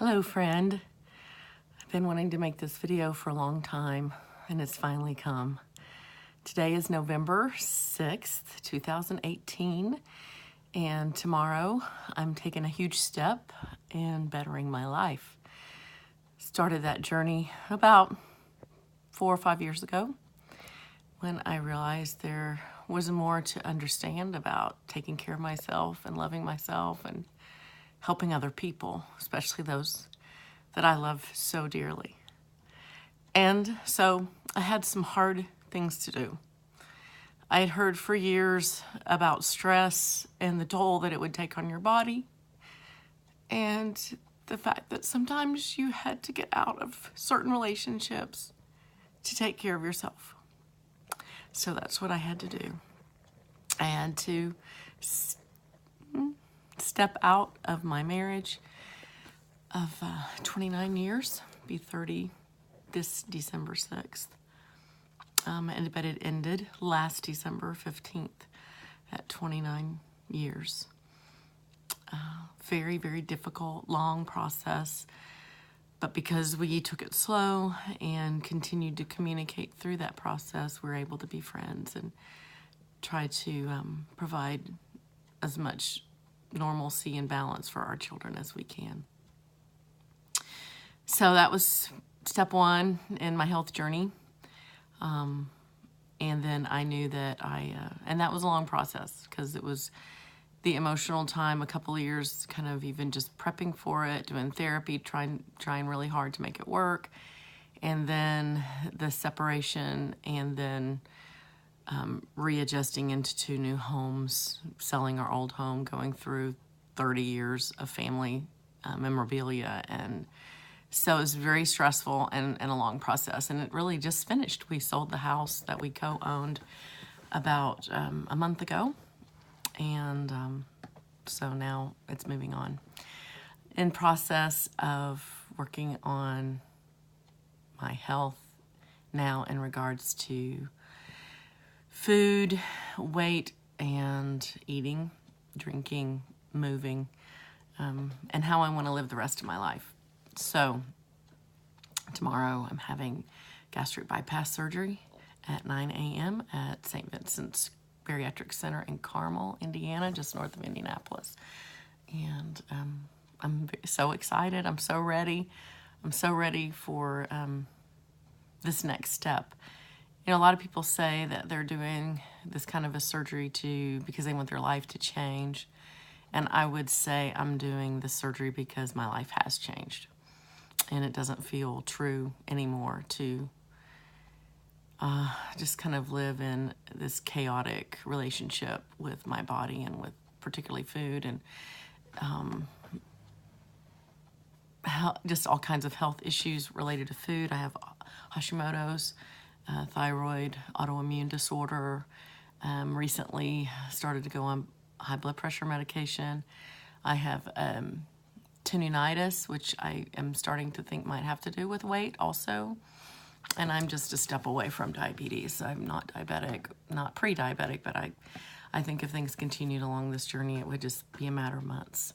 Hello, friend. I've been wanting to make this video for a long time, and it's finally come. Today is November 6th, 2018, and tomorrow I'm taking a huge step in bettering my life. Started that journey about 4 or 5 years ago when I realized there was more to understand about taking care of myself and loving myself and helping other people, especially those that I love so dearly. And so I had some hard things to do. I had heard for years about stress and the toll that it would take on your body, and the fact that sometimes you had to get out of certain relationships to take care of yourself. So that's what I had to do. I had to step out of my marriage of 29 years, be 30 this December 6th. But it ended last December 15th at 29 years. Very, very difficult, long process. But because we took it slow and continued to communicate through that process, we're able to be friends and try to provide as much normalcy and balance for our children as we can. So that was step one in my health journey. And then I knew that and that was a long process because it was the emotional time, a couple of years kind of even just prepping for it, doing therapy, trying really hard to make it work. And then the separation, and then readjusting into 2 new homes, selling our old home, going through 30 years of family memorabilia. And so it was very stressful and a long process. And it really just finished. We sold the house that we co-owned about a month ago. And so now it's moving on. In process of working on my health now in regards to food, weight, and eating, drinking, moving, and how I want to live the rest of my life. So tomorrow I'm having gastric bypass surgery at 9 a.m. at St. Vincent's Bariatric Center in Carmel, Indiana, just north of Indianapolis. And I'm so excited. I'm so ready. I'm so ready for this next step. You know, a lot of people say that they're doing this kind of a surgery because they want their life to change. And I would say I'm doing this surgery because my life has changed. And it doesn't feel true anymore to just kind of live in this chaotic relationship with my body and with particularly food and just all kinds of health issues related to food. I have Hashimoto's, thyroid, autoimmune disorder. Recently started to go on high blood pressure medication. I have tendinitis, which I am starting to think might have to do with weight also. And I'm just a step away from diabetes. I'm not diabetic, not pre-diabetic, but I think if things continued along this journey, it would just be a matter of months.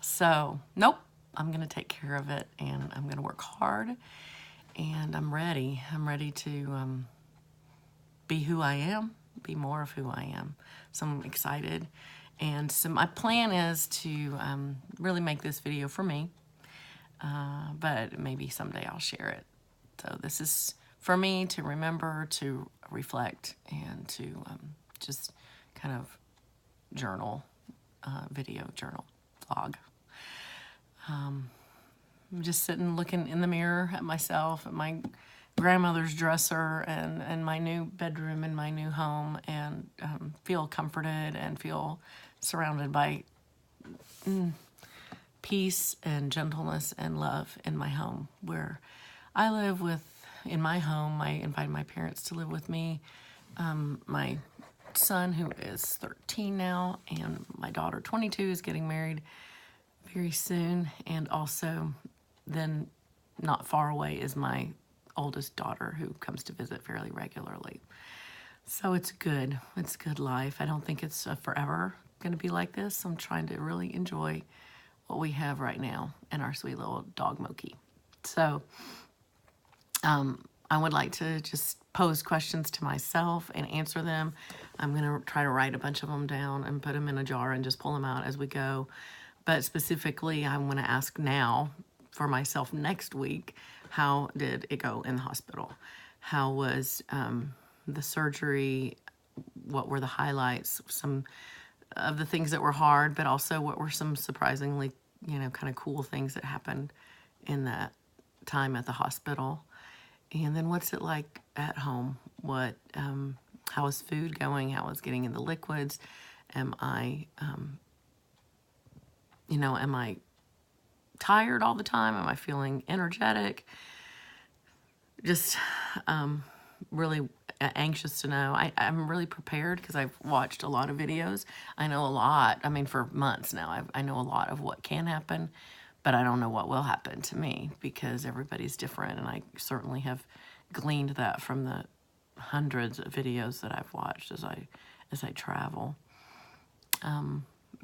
So, nope, I'm going to take care of it, and I'm going to work hard, and I'm ready. I'm ready to be who I am, be more of who I am. So I'm excited. And so my plan is to really make this video for me, but maybe someday I'll share it. So this is for me to remember, to reflect, and to just kind of journal, video journal, vlog. I'm just sitting looking in the mirror at myself, at my grandmother's dresser, and my new bedroom in my new home, and feel comforted and feel surrounded by peace and gentleness and love in my home where I live in my home. I invited my parents to live with me. My son, who is 13 now, and my daughter, 22, is getting married very soon. And also then not far away is my oldest daughter, who comes to visit fairly regularly. So it's good. It's good life. I don't think it's forever going to be like this. I'm trying to really enjoy what we have right now in our sweet little dog Moki. So I would like to just pose questions to myself and answer them. I'm going to try to write a bunch of them down and put them in a jar and just pull them out as we go. But specifically, I'm going to ask now for myself next week, how did it go in the hospital? How was the surgery? What were the highlights? Some of the things that were hard, but also what were some surprisingly, kind of cool things that happened in that time at the hospital. And then what's it like at home? How is food going? How is getting in the liquids? Am I tired all the time? Am I feeling energetic? Just really anxious to know. I'm really prepared because I've watched a lot of videos. I know a lot. I mean, for months now, I know a lot of what can happen, but I don't know what will happen to me because everybody's different. And I certainly have gleaned that from the hundreds of videos that I've watched as I travel.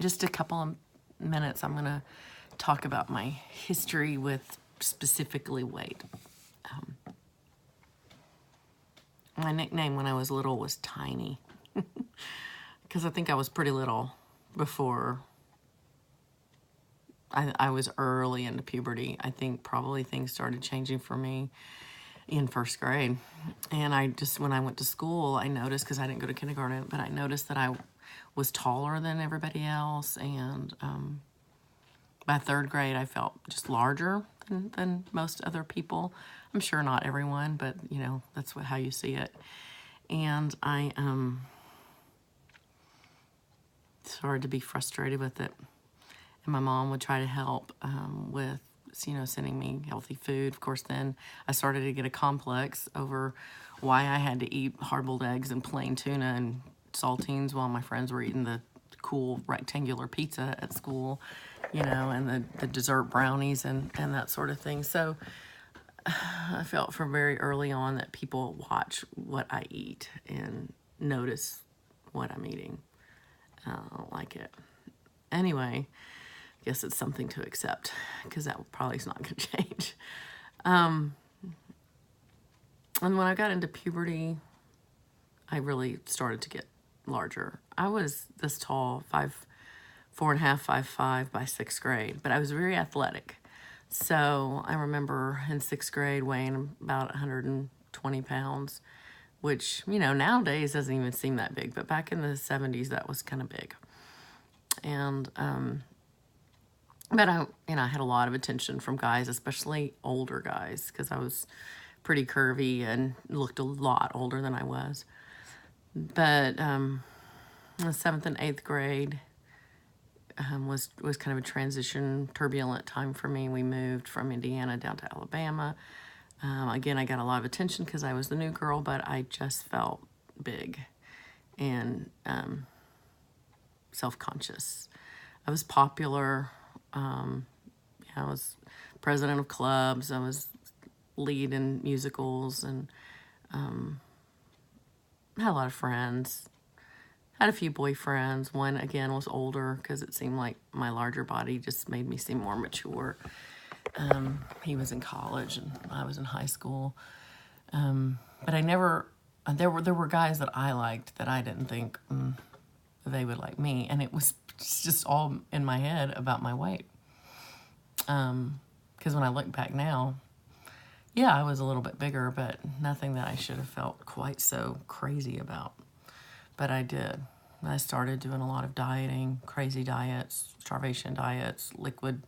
Just a couple of minutes, I'm going to talk about my history with specifically weight. My nickname when I was little was Tiny because I think I was pretty little before I was early into puberty. I think probably things started changing for me in first grade. And when I went to school, I noticed, because I didn't go to kindergarten, but I noticed that I was taller than everybody else. And by third grade, I felt just larger than most other people. I'm sure not everyone, but that's how you see it. And I started to be frustrated with it. And my mom would try to help with, sending me healthy food. Of course, then I started to get a complex over why I had to eat hard-boiled eggs and plain tuna and saltines while my friends were eating the cool rectangular pizza at school, and the dessert brownies and that sort of thing. So I felt from very early on that people watch what I eat and notice what I'm eating. I don't like it. Anyway, I guess it's something to accept because that probably is not going to change. And when I got into puberty, I really started to get larger. I was this tall, 4.5, 5'5" by sixth grade, but I was very athletic. So I remember in sixth grade weighing about 120 pounds, which, nowadays doesn't even seem that big, but back in the 70s, that was kind of big. And, but I had a lot of attention from guys, especially older guys, because I was pretty curvy and looked a lot older than I was. But in the 7th and 8th grade was kind of a transition, turbulent time for me. We moved from Indiana down to Alabama. Again, I got a lot of attention because I was the new girl, but I just felt big and self-conscious. I was popular. I was president of clubs. I was lead in musicals and had a lot of friends. Had a few boyfriends. One, again, was older because it seemed like my larger body just made me seem more mature. He was in college and I was in high school. But I never, there were guys that I liked that I didn't think they would like me. And it was just all in my head about my weight. Because when I look back now, yeah, I was a little bit bigger, but nothing that I should have felt quite so crazy about. But I did. I started doing a lot of dieting, crazy diets, starvation diets, liquid,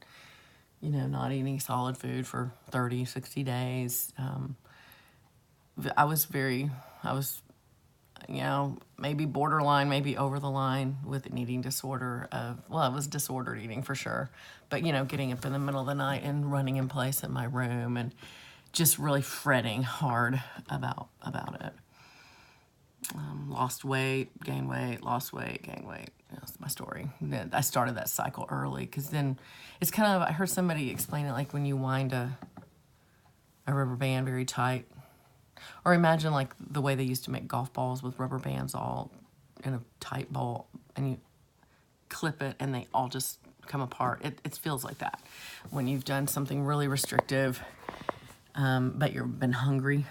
not eating solid food for 30, 60 days. I was, maybe borderline, maybe over the line with an eating disorder it was disordered eating for sure. But, getting up in the middle of the night and running in place in my room and just really fretting hard about it. Lost weight, gained weight, lost weight, gained weight. That's my story. I started that cycle early because then it's kind of, I heard somebody explain it like when you wind a rubber band very tight. Or imagine like the way they used to make golf balls with rubber bands all in a tight ball and you clip it and they all just come apart. It feels like that when you've done something really restrictive, but you've been hungry,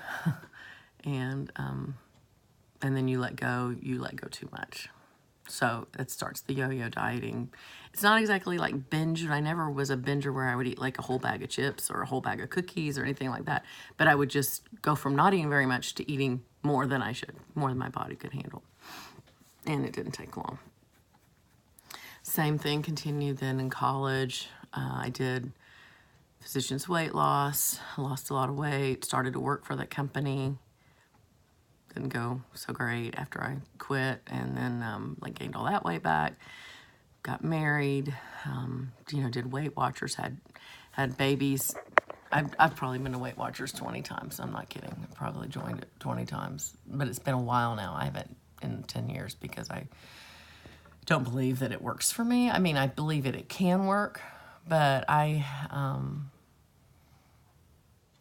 and then you let go too much. So it starts the yo-yo dieting. It's not exactly like binge. I never was a binger where I would eat like a whole bag of chips or a whole bag of cookies or anything like that. But I would just go from not eating very much to eating more than I should, more than my body could handle. And it didn't take long. Same thing continued then in college. I did physician's weight loss. I lost a lot of weight, started to work for that company. Didn't go so great after I quit, and then like gained all that weight back. Got married, did Weight Watchers, had babies. I've probably been to Weight Watchers 20 times. I'm not kidding. I've probably joined it 20 times, but it's been a while now. I haven't in 10 years because I don't believe that it works for me. I mean, I believe it can work, but I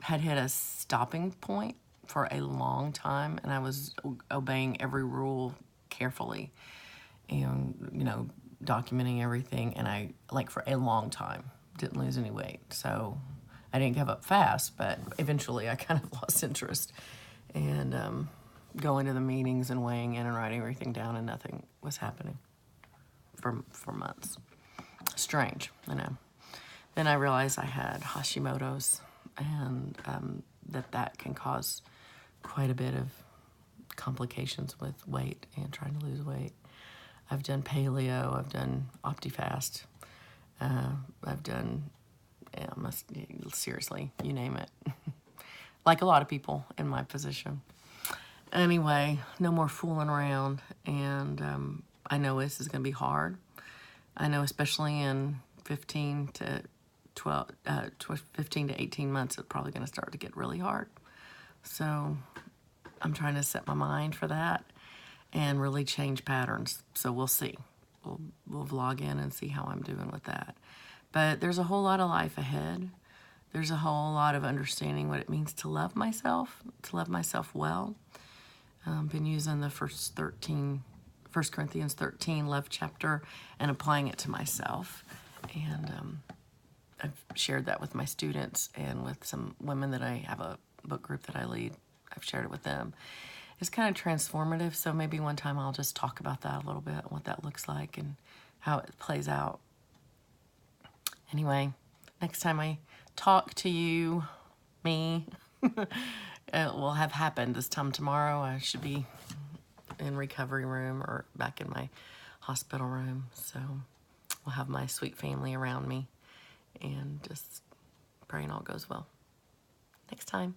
had hit a stopping point for a long time, and I was obeying every rule carefully and, documenting everything, and I, like, for a long time, didn't lose any weight. So I didn't give up fast, but eventually I kind of lost interest, and going to the meetings and weighing in and writing everything down, and nothing was happening for months. Strange, I know. Then I realized I had Hashimoto's, and that can cause quite a bit of complications with weight and trying to lose weight. I've done paleo, I've done OptiFast, I've done, seriously, you name it. Like a lot of people in my position. Anyway, no more fooling around, and I know this is going to be hard. I know especially in 15 to 18 months, it's probably going to start to get really hard. So I'm trying to set my mind for that and really change patterns. So we'll see. We'll vlog in and see how I'm doing with that. But there's a whole lot of life ahead. There's a whole lot of understanding what it means to love myself well. Been using the 1 Corinthians 13 love chapter and applying it to myself. And I've shared that with my students and with some women that I have a book group that I lead. I've shared it with them. It's kind of transformative, so maybe one time I'll just talk about that a little bit, what that looks like and how it plays out. Anyway, next time I talk to you, it will have happened this time tomorrow. I should be in recovery room or back in my hospital room, so we'll have my sweet family around me and just praying all goes well. Next time.